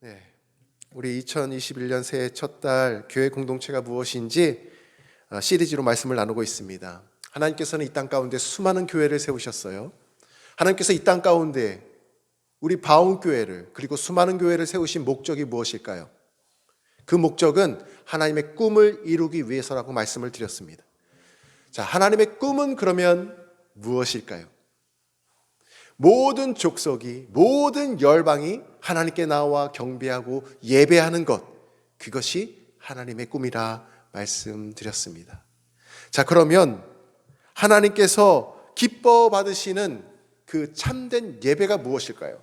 네, 우리 2021년 새해 첫 달 교회 공동체가 무엇인지 시리즈로 말씀을 나누고 있습니다. 하나님께서는 이 땅 가운데 수많은 교회를 세우셨어요. 하나님께서 이 땅 가운데 우리 바움교회를 그리고 수많은 교회를 세우신 목적이 무엇일까요? 그 목적은 하나님의 꿈을 이루기 위해서라고 말씀을 드렸습니다. 자, 하나님의 꿈은 그러면 무엇일까요? 모든 족속이, 모든 열방이 하나님께 나와 경배하고 예배하는 것, 그것이 하나님의 꿈이라 말씀드렸습니다. 자, 그러면 하나님께서 기뻐 받으시는 그 참된 예배가 무엇일까요?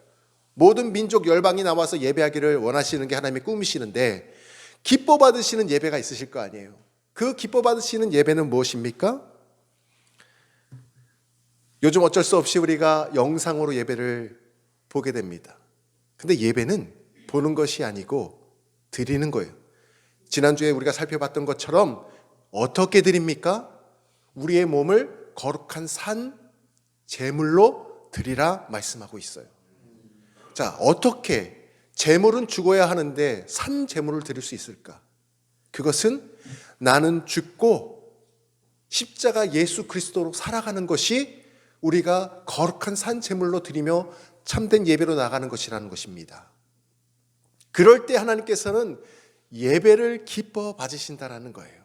모든 민족 열방이 나와서 예배하기를 원하시는 게 하나님의 꿈이시는데 기뻐 받으시는 예배가 있으실 거 아니에요. 그 기뻐 받으시는 예배는 무엇입니까? 요즘 어쩔 수 없이 우리가 영상으로 예배를 보게 됩니다. 근데 예배는 보는 것이 아니고 드리는 거예요. 지난주에 우리가 살펴봤던 것처럼 어떻게 드립니까? 우리의 몸을 거룩한 산 제물로 드리라 말씀하고 있어요. 자, 어떻게 제물은 죽어야 하는데 산 제물을 드릴 수 있을까? 그것은 나는 죽고 십자가 예수 그리스도로 살아가는 것이 우리가 거룩한 산 제물로 드리며 참된 예배로 나가는 것이라는 것입니다. 그럴 때 하나님께서는 예배를 기뻐 받으신다라는 거예요.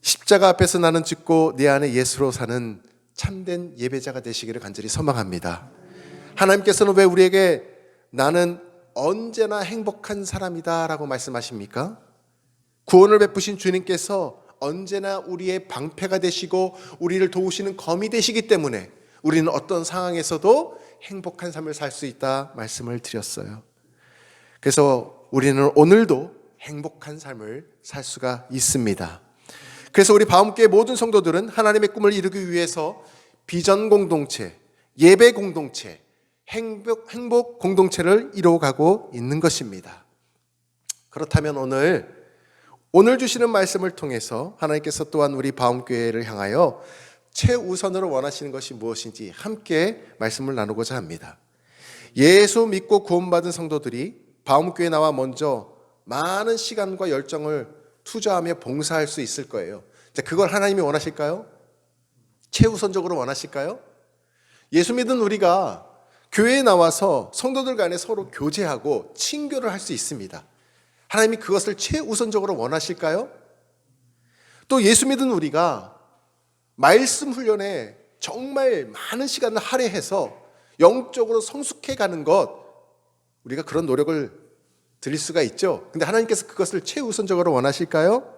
십자가 앞에서 나는 죽고 내 안에 예수로 사는 참된 예배자가 되시기를 간절히 소망합니다. 하나님께서는 왜 우리에게 나는 언제나 행복한 사람이다 라고 말씀하십니까? 구원을 베푸신 주님께서 언제나 우리의 방패가 되시고 우리를 도우시는 검이 되시기 때문에 우리는 어떤 상황에서도 행복한 삶을 살 수 있다 말씀을 드렸어요. 그래서 우리는 오늘도 행복한 삶을 살 수가 있습니다. 그래서 우리 바움교회 모든 성도들은 하나님의 꿈을 이루기 위해서 비전 공동체, 예배 공동체, 행복 공동체를 이루어가고 있는 것입니다. 그렇다면 오늘 주시는 말씀을 통해서 하나님께서 또한 우리 바움교회를 향하여 최우선으로 원하시는 것이 무엇인지 함께 말씀을 나누고자 합니다. 예수 믿고 구원받은 성도들이 바움교회에 나와 먼저 많은 시간과 열정을 투자하며 봉사할 수 있을 거예요. 그걸 하나님이 원하실까요? 최우선적으로 원하실까요? 예수 믿은 우리가 교회에 나와서 성도들 간에 서로 교제하고 친교를 할 수 있습니다. 하나님이 그것을 최우선적으로 원하실까요? 또 예수 믿은 우리가 말씀 훈련에 정말 많은 시간을 할애해서 영적으로 성숙해 가는 것, 우리가 그런 노력을 드릴 수가 있죠. 근데 하나님께서 그것을 최우선적으로 원하실까요?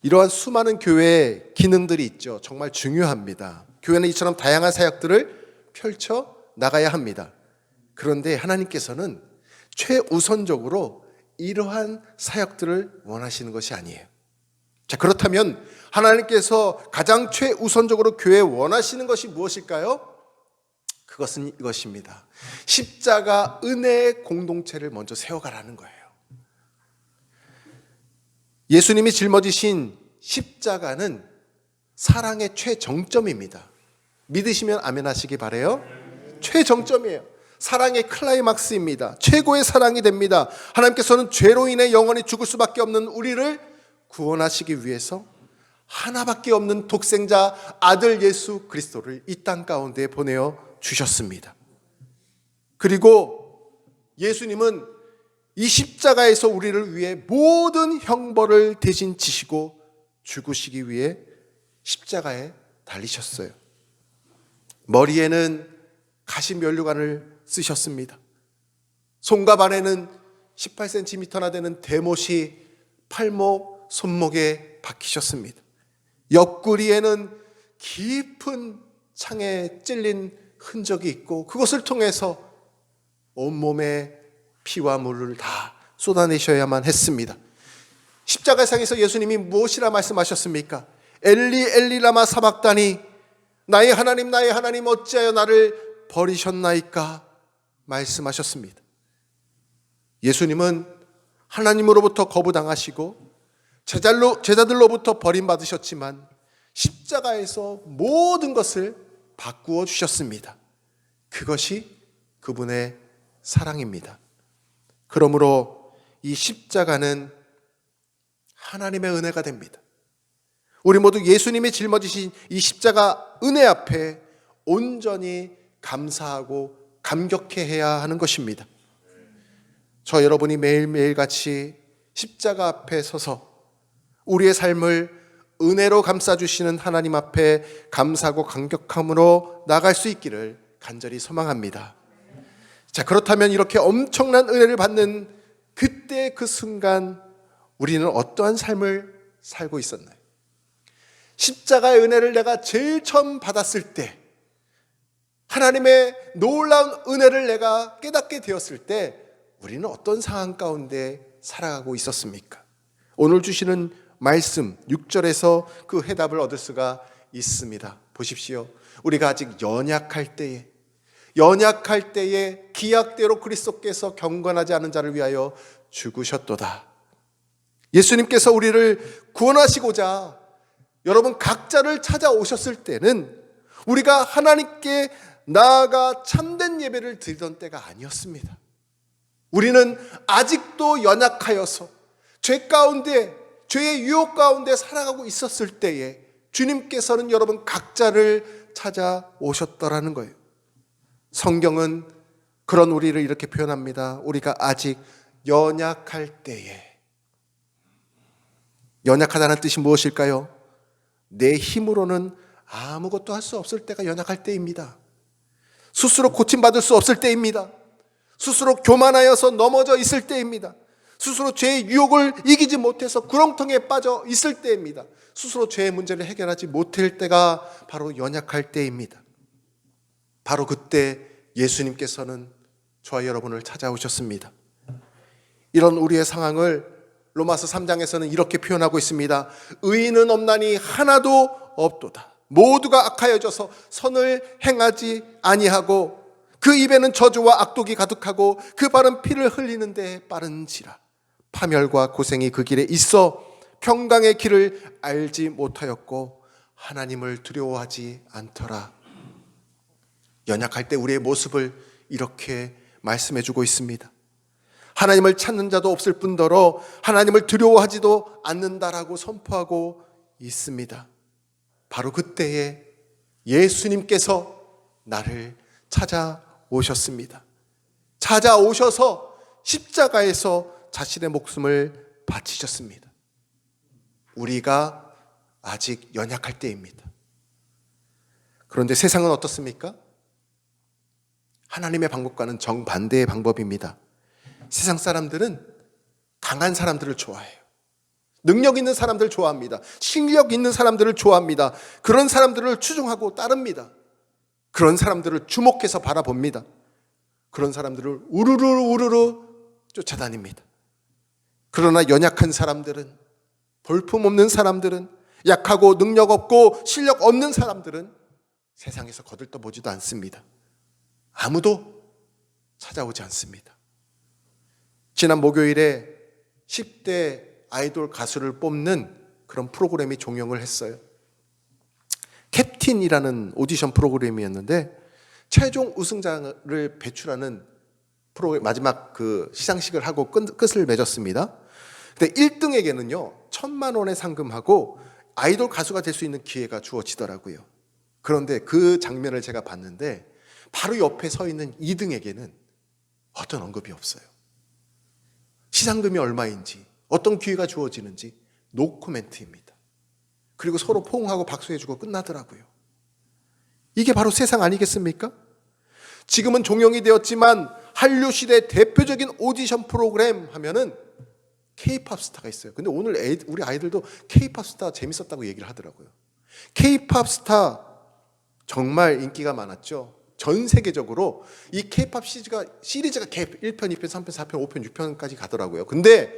이러한 수많은 교회의 기능들이 있죠. 정말 중요합니다. 교회는 이처럼 다양한 사역들을 펼쳐 나가야 합니다. 그런데 하나님께서는 최우선적으로 이러한 사역들을 원하시는 것이 아니에요. 자, 그렇다면 하나님께서 가장 최우선적으로 교회에 원하시는 것이 무엇일까요? 그것은 이것입니다. 십자가 은혜의 공동체를 먼저 세워가라는 거예요. 예수님이 짊어지신 십자가는 사랑의 최정점입니다. 믿으시면 아멘 하시기 바라요. 최정점이에요. 사랑의 클라이막스입니다. 최고의 사랑이 됩니다. 하나님께서는 죄로 인해 영원히 죽을 수밖에 없는 우리를 구원하시기 위해서 하나밖에 없는 독생자 아들 예수 그리스도를 이 땅 가운데 보내어 주셨습니다. 그리고 예수님은 이 십자가에서 우리를 위해 모든 형벌을 대신 지시고 죽으시기 위해 십자가에 달리셨어요. 머리에는 가시면류관을 쓰셨습니다. 손과 발에는 18cm나 되는 대못이 팔목, 손목에 박히셨습니다. 옆구리에는 깊은 창에 찔린 흔적이 있고 그것을 통해서 온몸에 피와 물을 다 쏟아내셔야만 했습니다. 십자가상에서 예수님이 무엇이라 말씀하셨습니까? 엘리 엘리 라마 사박다니, 나의 하나님 어찌하여 나를 버리셨나이까 말씀하셨습니다. 예수님은 하나님으로부터 거부당하시고 제자들로부터 버림받으셨지만 십자가에서 모든 것을 바꾸어 주셨습니다. 그것이 그분의 사랑입니다. 그러므로 이 십자가는 하나님의 은혜가 됩니다. 우리 모두 예수님이 짊어지신 이 십자가 은혜 앞에 온전히 감사하고 감격해야 하는 것입니다. 저 여러분이 매일매일 같이 십자가 앞에 서서 우리의 삶을 은혜로 감싸주시는 하나님 앞에 감사하고 감격함으로 나갈 수 있기를 간절히 소망합니다. 자, 그렇다면 이렇게 엄청난 은혜를 받는 그때 그 순간 우리는 어떠한 삶을 살고 있었나요? 십자가의 은혜를 내가 제일 처음 받았을 때, 하나님의 놀라운 은혜를 내가 깨닫게 되었을 때 우리는 어떤 상황 가운데 살아가고 있었습니까? 오늘 주시는 말씀 6절에서 그 해답을 얻을 수가 있습니다. 보십시오. 우리가 아직 연약할 때에 기약대로 그리스도께서 경건하지 않은 자를 위하여 죽으셨도다. 예수님께서 우리를 구원하시고자 여러분 각자를 찾아오셨을 때는 우리가 하나님께 나아가 참된 예배를 드리던 때가 아니었습니다. 우리는 아직도 연약하여서 죄 가운데, 죄의 유혹 가운데 살아가고 있었을 때에 주님께서는 여러분 각자를 찾아오셨더라는 거예요. 성경은 그런 우리를 이렇게 표현합니다. 우리가 아직 연약할 때에. 연약하다는 뜻이 무엇일까요? 내 힘으로는 아무것도 할 수 없을 때가 연약할 때입니다. 스스로 고침받을 수 없을 때입니다. 스스로 교만하여서 넘어져 있을 때입니다. 스스로 죄의 유혹을 이기지 못해서 구렁텅이에 빠져 있을 때입니다. 스스로 죄의 문제를 해결하지 못할 때가 바로 연약할 때입니다. 바로 그때 예수님께서는 저와 여러분을 찾아오셨습니다. 이런 우리의 상황을 로마서 3장에서는 이렇게 표현하고 있습니다. 의인은 없나니 하나도 없도다. 모두가 악하여져서 선을 행하지 아니하고 그 입에는 저주와 악독이 가득하고 그 발은 피를 흘리는데 빠른지라. 파멸과 고생이 그 길에 있어 평강의 길을 알지 못하였고 하나님을 두려워하지 않더라. 연약할 때 우리의 모습을 이렇게 말씀해주고 있습니다. 하나님을 찾는 자도 없을 뿐더러 하나님을 두려워하지도 않는다라고 선포하고 있습니다. 바로 그때에 예수님께서 나를 찾아오셨습니다. 찾아오셔서 십자가에서 자신의 목숨을 바치셨습니다. 우리가 아직 연약할 때입니다. 그런데 세상은 어떻습니까? 하나님의 방법과는 정반대의 방법입니다. 세상 사람들은 강한 사람들을 좋아해요. 능력 있는 사람들을 좋아합니다. 실력 있는 사람들을 좋아합니다. 그런 사람들을 추종하고 따릅니다. 그런 사람들을 주목해서 바라봅니다. 그런 사람들을 우르르 쫓아다닙니다. 그러나 연약한 사람들은, 볼품없는 사람들은, 약하고 능력 없고 실력 없는 사람들은 세상에서 거들떠보지도 않습니다. 아무도 찾아오지 않습니다. 지난 목요일에 10대 아이돌 가수를 뽑는 그런 프로그램이 종영을 했어요. 캡틴이라는 오디션 프로그램이었는데 최종 우승자를 배출하는 프로그램 마지막 그 시상식을 하고 끝을 맺었습니다. 근데 1등에게는요 1,000만 원의 상금하고 아이돌 가수가 될 수 있는 기회가 주어지더라고요. 그런데 그 장면을 제가 봤는데 바로 옆에 서 있는 2등에게는 어떤 언급이 없어요. 시상금이 얼마인지, 어떤 기회가 주어지는지 노코멘트입니다. 그리고 서로 포옹하고 박수해주고 끝나더라고요. 이게 바로 세상 아니겠습니까? 지금은 종영이 되었지만 한류 시대 대표적인 오디션 프로그램 하면은 K-팝 스타가 있어요. 근데 오늘 우리 아이들도 K-팝 스타 재밌었다고 얘기를 하더라고요. K-팝 스타 정말 인기가 많았죠. 전 세계적으로 이 K-팝 시리즈가 1편, 2편, 3편, 4편, 5편, 6편까지 가더라고요. 근데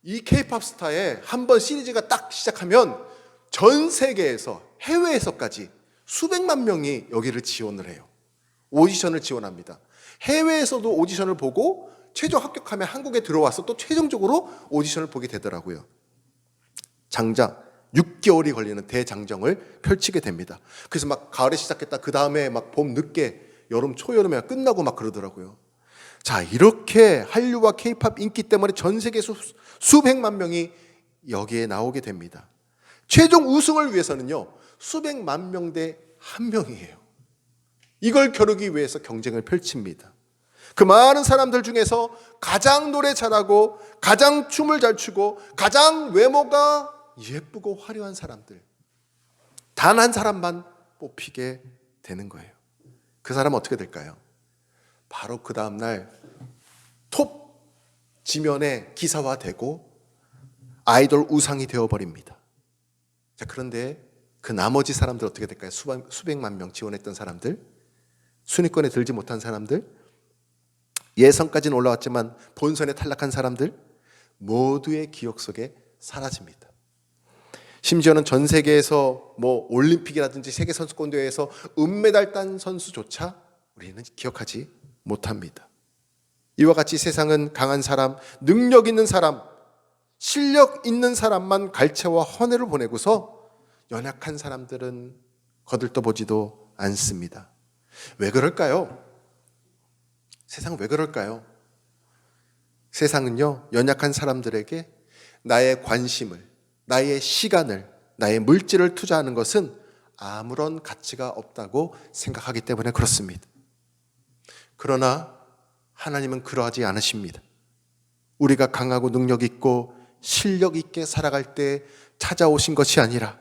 이 K-팝 스타에 한번 시리즈가 딱 시작하면 전 세계에서, 해외에서까지 수백만 명이 여기를 지원을 해요. 오디션을 지원합니다. 해외에서도 오디션을 보고 최종 합격하면 한국에 들어와서 또 최종적으로 오디션을 보게 되더라고요. 장장 6개월이 걸리는 대장정을 펼치게 됩니다. 그래서 막 가을에 시작했다. 그 다음에 막 봄 늦게 여름 초여름에 끝나고 막 그러더라고요. 자, 이렇게 한류와 케이팝 인기 때문에 전 세계에서 수백만 명이 여기에 나오게 됩니다. 최종 우승을 위해서는요, 수백만 명 대 한 명이에요. 이걸 겨루기 위해서 경쟁을 펼칩니다. 그 많은 사람들 중에서 가장 노래 잘하고 가장 춤을 잘 추고 가장 외모가 예쁘고 화려한 사람들, 단 한 사람만 뽑히게 되는 거예요. 그 사람은 어떻게 될까요? 바로 그 다음날 톱 지면에 기사화되고 아이돌 우상이 되어버립니다. 자, 그런데 그 나머지 사람들 어떻게 될까요? 수백만 명 지원했던 사람들, 순위권에 들지 못한 사람들, 예선까지는 올라왔지만 본선에 탈락한 사람들, 모두의 기억 속에 사라집니다. 심지어는 전 세계에서 올림픽이라든지 세계선수권대회에서 은메달 딴 선수조차 우리는 기억하지 못합니다. 이와 같이 세상은 강한 사람, 능력 있는 사람, 실력 있는 사람만 갈채와 헌애를 보내고서 연약한 사람들은 거들떠보지도 않습니다. 왜 그럴까요? 세상은 왜 그럴까요? 세상은요, 연약한 사람들에게 나의 관심을, 나의 시간을, 나의 물질을 투자하는 것은 아무런 가치가 없다고 생각하기 때문에 그렇습니다. 그러나 하나님은 그러하지 않으십니다. 우리가 강하고 능력 있고 실력 있게 살아갈 때 찾아오신 것이 아니라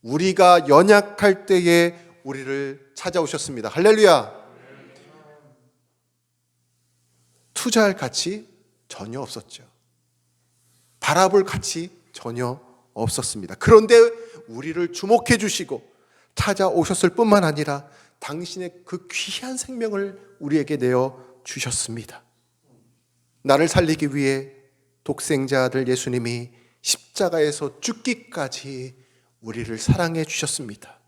우리가 연약할 때에 우리를 찾아오셨습니다. 할렐루야! 투자할 가치 전혀 없었죠. 바라볼 가치 전혀 없었습니다. 그런데 우리를 주목해 주시고 찾아오셨을 뿐만 아니라 당신의 그 귀한 생명을 우리에게 내어 주셨습니다. 나를 살리기 위해 독생자 아들 예수님이 십자가에서 죽기까지 우리를 사랑해 주셨습니다.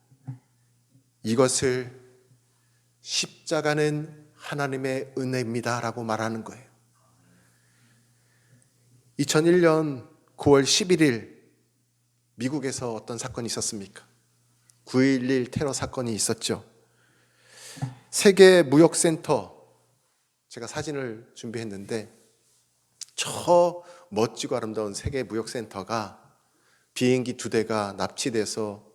이것을 십자가는 하나님의 은혜입니다 라고 말하는 거예요. 2001년 9월 11일 미국에서 어떤 사건이 있었습니까? 9.11 테러 사건이 있었죠. 세계무역센터, 제가 사진을 준비했는데 저 멋지고 아름다운 세계무역센터가 비행기 2대가 납치돼서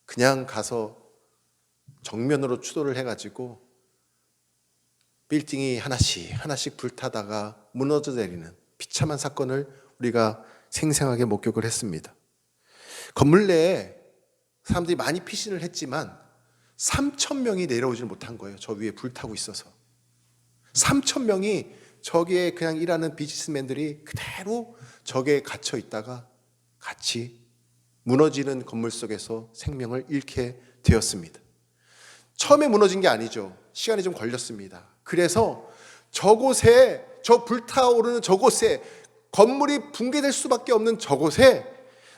그냥 가서 정면으로 추돌을 해가지고 빌딩이 하나씩 불타다가 무너져 내리는 비참한 사건을 우리가 생생하게 목격을 했습니다. 건물 내에 사람들이 많이 피신을 했지만 3,000명이 내려오질 못한 거예요. 저 위에 불타고 있어서 3,000명이 저기에 그냥 일하는 비즈니스맨들이 그대로 저기에 갇혀 있다가 같이 무너지는 건물 속에서 생명을 잃게 되었습니다. 처음에 무너진 게 아니죠. 시간이 좀 걸렸습니다. 그래서 저곳에, 저 불타오르는 저곳에, 건물이 붕괴될 수밖에 없는 저곳에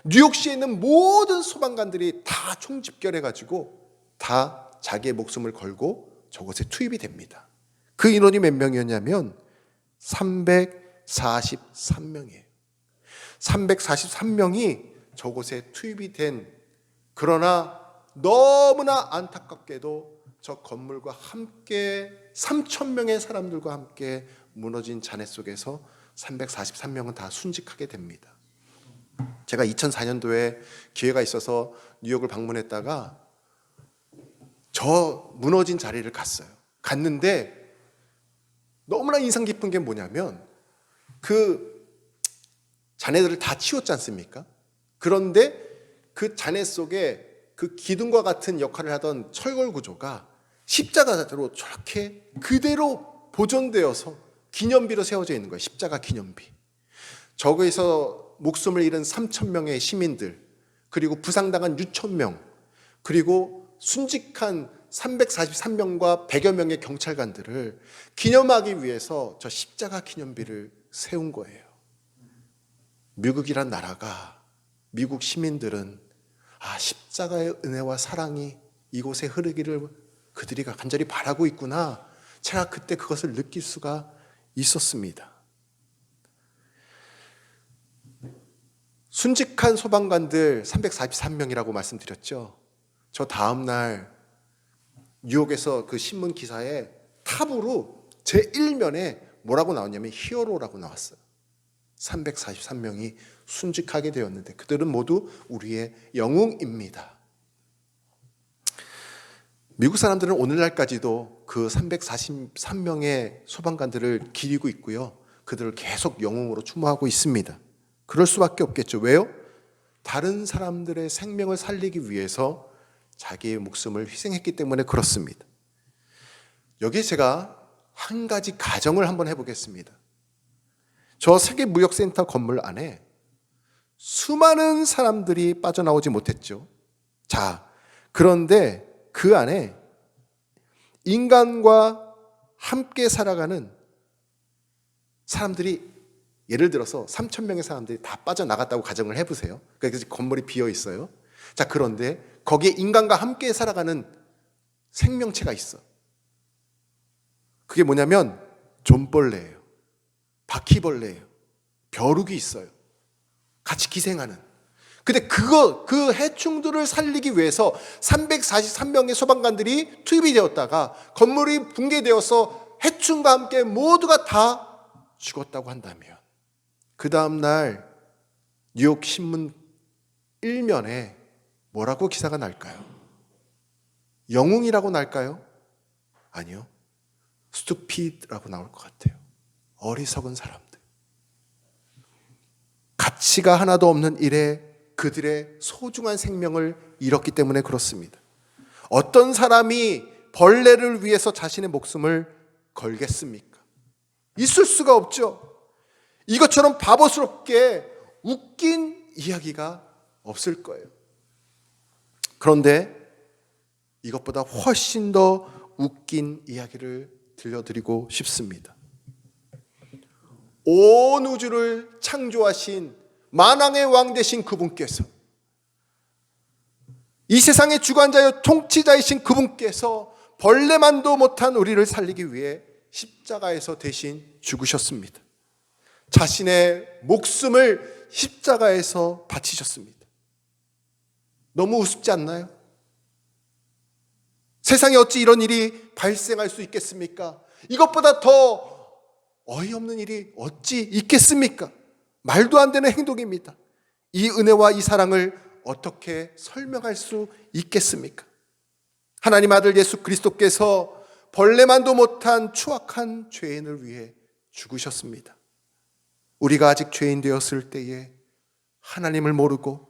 뉴욕시에 있는 모든 소방관들이 다 총집결해가지고 다 자기의 목숨을 걸고 저곳에 투입이 됩니다. 그 인원이 몇 명이었냐면 343명이에요. 343명이 저곳에 투입이 된, 그러나 너무나 안타깝게도 저 건물과 함께 3,000명의 사람들과 함께 무너진 잔해 속에서 343명은 다 순직하게 됩니다. 제가 2004년도에 기회가 있어서 뉴욕을 방문했다가 저 무너진 자리를 갔는데 너무나 인상 깊은 게 뭐냐면 그 잔해들을 다 치웠지 않습니까? 그런데 그 잔해 속에 그 기둥과 같은 역할을 하던 철골 구조가 십자가로 저렇게 그대로 보존되어서 기념비로 세워져 있는 거예요. 십자가 기념비. 저거에서 목숨을 잃은 3,000명의 시민들, 그리고 부상당한 6,000명, 그리고 순직한 343명과 100여 명의 경찰관들을 기념하기 위해서 저 십자가 기념비를 세운 거예요. 미국이란 나라가, 미국 시민들은 십자가의 은혜와 사랑이 이곳에 흐르기를 그들이 간절히 바라고 있구나. 제가 그때 그것을 느낄 수가 있었습니다. 순직한 소방관들 343명이라고 말씀드렸죠. 저 다음 날 뉴욕에서 그 신문 기사에 탑으로 제1면에 뭐라고 나왔냐면 히어로라고 나왔어요. 343명이 순직하게 되었는데 그들은 모두 우리의 영웅입니다. 미국 사람들은 오늘날까지도 그 343명의 소방관들을 기리고 있고요. 그들을 계속 영웅으로 추모하고 있습니다. 그럴 수밖에 없겠죠. 왜요? 다른 사람들의 생명을 살리기 위해서 자기의 목숨을 희생했기 때문에 그렇습니다. 여기에 제가 한 가지 가정을 한번 해보겠습니다. 저 세계무역센터 건물 안에 수많은 사람들이 빠져나오지 못했죠. 자, 그런데 그 안에 인간과 함께 살아가는 사람들이 예를 들어서 3,000명의 사람들이 다 빠져나갔다고 가정을 해보세요. 그래서 건물이 비어 있어요. 자, 그런데 거기에 인간과 함께 살아가는 생명체가 있어. 그게 뭐냐면 좀벌레예요. 바퀴벌레예요. 벼룩이 있어요. 같이 기생하는. 근데 그 해충들을 살리기 위해서 343명의 소방관들이 투입이 되었다가 건물이 붕괴되어서 해충과 함께 모두가 다 죽었다고 한다면 그 다음날 뉴욕 신문 1면에 뭐라고 기사가 날까요? 영웅이라고 날까요? 아니요. 스투피드라고 나올 것 같아요. 어리석은 사람들. 가치가 하나도 없는 일에 그들의 소중한 생명을 잃었기 때문에 그렇습니다. 어떤 사람이 벌레를 위해서 자신의 목숨을 걸겠습니까? 있을 수가 없죠. 이것처럼 바보스럽게 웃긴 이야기가 없을 거예요. 그런데 이것보다 훨씬 더 웃긴 이야기를 들려드리고 싶습니다. 온 우주를 창조하신 만왕의 왕 되신 그분께서, 이 세상의 주관자여 통치자이신 그분께서 벌레만도 못한 우리를 살리기 위해 십자가에서 대신 죽으셨습니다. 자신의 목숨을 십자가에서 바치셨습니다. 너무 우습지 않나요? 세상에 어찌 이런 일이 발생할 수 있겠습니까? 이것보다 더 어이없는 일이 어찌 있겠습니까? 말도 안 되는 행동입니다. 이 은혜와 이 사랑을 어떻게 설명할 수 있겠습니까? 하나님 아들 예수 그리스도께서 벌레만도 못한 추악한 죄인을 위해 죽으셨습니다. 우리가 아직 죄인 되었을 때에 하나님을 모르고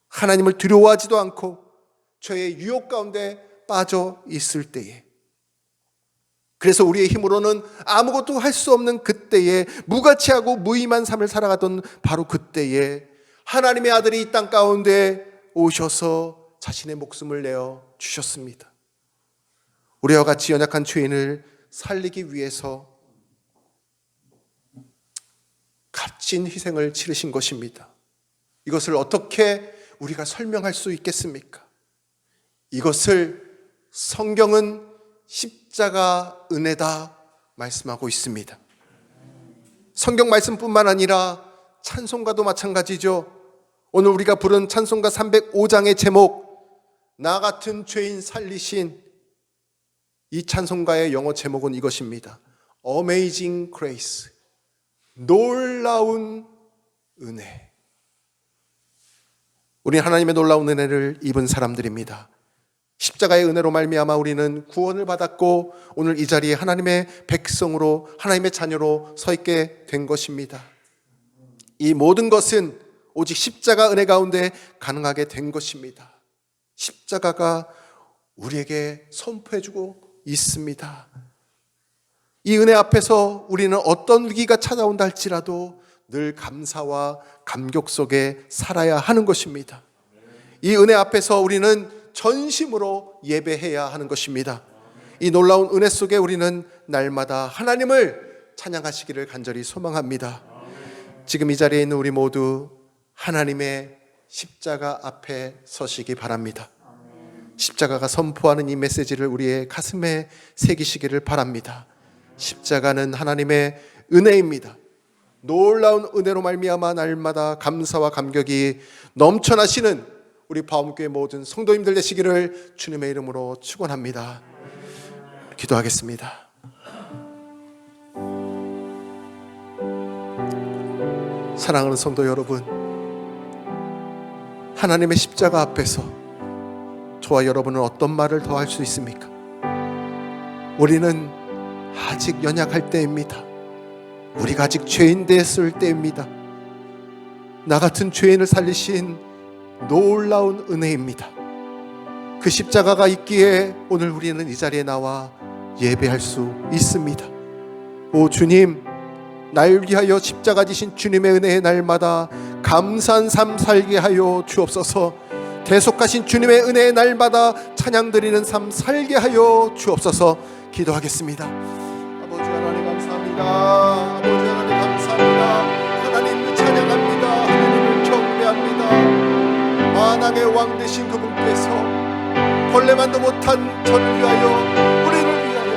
하나님을 두려워하지도 않고 죄의 유혹 가운데 빠져 있을 때에, 그래서 우리의 힘으로는 아무것도 할 수 없는 그때에, 무가치하고 무의미한 삶을 살아가던 바로 그때에 하나님의 아들이 이 땅 가운데 오셔서 자신의 목숨을 내어 주셨습니다. 우리와 같이 연약한 죄인을 살리기 위해서 값진 희생을 치르신 것입니다. 이것을 어떻게 우리가 설명할 수 있겠습니까? 이것을 성경은 십자가 은혜다 말씀하고 있습니다. 성경 말씀뿐만 아니라 찬송가도 마찬가지죠. 오늘 우리가 부른 찬송가 305장의 제목, 나 같은 죄인 살리신, 이 찬송가의 영어 제목은 이것입니다. Amazing Grace, 놀라운 은혜. 우리는 하나님의 놀라운 은혜를 입은 사람들입니다. 십자가의 은혜로 말미암아 우리는 구원을 받았고 오늘 이 자리에 하나님의 백성으로, 하나님의 자녀로 서 있게 된 것입니다. 이 모든 것은 오직 십자가 은혜 가운데 가능하게 된 것입니다. 십자가가 우리에게 선포해주고 있습니다. 이 은혜 앞에서 우리는 어떤 위기가 찾아온다 할지라도 늘 감사와 감격 속에 살아야 하는 것입니다. 이 은혜 앞에서 우리는 전심으로 예배해야 하는 것입니다. 이 놀라운 은혜 속에 우리는 날마다 하나님을 찬양하시기를 간절히 소망합니다. 지금 이 자리에 있는 우리 모두 하나님의 십자가 앞에 서시기 바랍니다. 십자가가 선포하는 이 메시지를 우리의 가슴에 새기시기를 바랍니다. 십자가는 하나님의 은혜입니다. 놀라운 은혜로 말미암아 날마다 감사와 감격이 넘쳐나시는 우리 바움교회 모든 성도님들 되시기를 주님의 이름으로 축원합니다. 기도하겠습니다. 사랑하는 성도 여러분, 하나님의 십자가 앞에서 저와 여러분은 어떤 말을 더 할 수 있습니까? 우리는 아직 연약할 때입니다. 우리가 아직 죄인 되었을 때입니다. 나 같은 죄인을 살리신 놀라운 은혜입니다. 그 십자가가 있기에 오늘 우리는 이 자리에 나와 예배할 수 있습니다. 오 주님, 날 위하여 십자가 지신 주님의 은혜의 날마다 감사한 삶 살게 하여 주옵소서. 대속하신 주님의 은혜의 날마다 찬양 드리는 삶 살게 하여 주옵소서. 기도하겠습니다. 아버지 하나님 감사합니다. 아버지 하나님 감사합니다. 하나님을 찬양합니다. 하나님을 경배합니다. 만왕의 왕 되신 그분께서 벌레만도 못한 저를 위하여, 우리를 위하여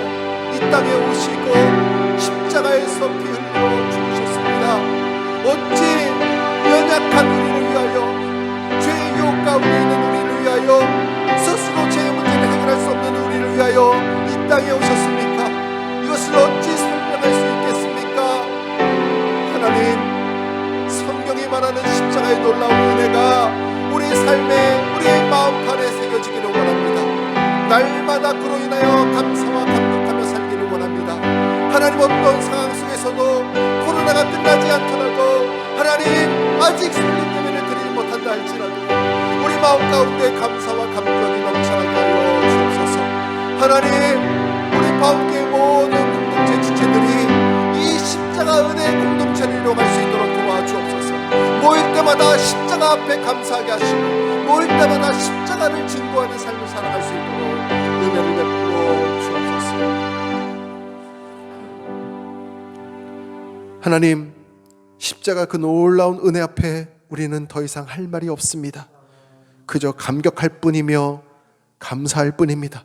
이 땅에 오시고 십자가에서 피 흘려 죽으셨습니다. 어찌 연약한 우리를 위하여, 죄의 유혹 가운데 있는 우리를 위하여, 스스로 죄의 문제를 해결할 수 없는 우리를 위하여 이 땅에 오셨습니까? 이것을 어찌 설명할 수 있겠습니까? 하나님, 성경이 말하는 십자가의 놀라운 은혜가 우리의 삶에, 우리의 마음판에 새겨지기를 원합니다. 날마다 그로 인하여 감사와 감격하며 살기를 원합니다. 하나님, 어떤 상황 속에서도 코로나가 끝나지 않더라도, 하나님 아직 살림 예배를 드리지 못한다 할지라도 우리 마음 가운데 감사와 감격이 넘쳐나게 하여 주옵소서. 하나님, 우리 파운교회 모든 공동체 지체들이 이 십자가 은혜의 공동체를 이뤄갈 수 있도록 도와주옵소서. 모일 때마다 십자가 앞에 감사하게 하시고, 모일 때마다 십자가를 증거하는 삶을 살아갈 수 있도록 은혜를 베풀어 주옵소서. 하나님, 십자가 그 놀라운 은혜 앞에 우리는 더 이상 할 말이 없습니다. 그저 감격할 뿐이며 감사할 뿐입니다.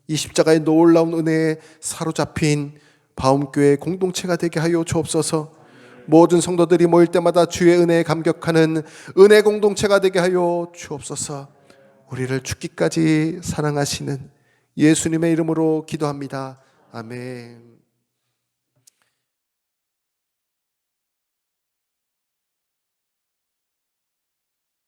이 십자가의 놀라운 은혜에 사로잡힌 바움교회 공동체가 되게 하여 주옵소서. 모든 성도들이 모일 때마다 주의 은혜에 감격하는 은혜 공동체가 되게 하여 주옵소서. 우리를 죽기까지 사랑하시는 예수님의 이름으로 기도합니다. 아멘.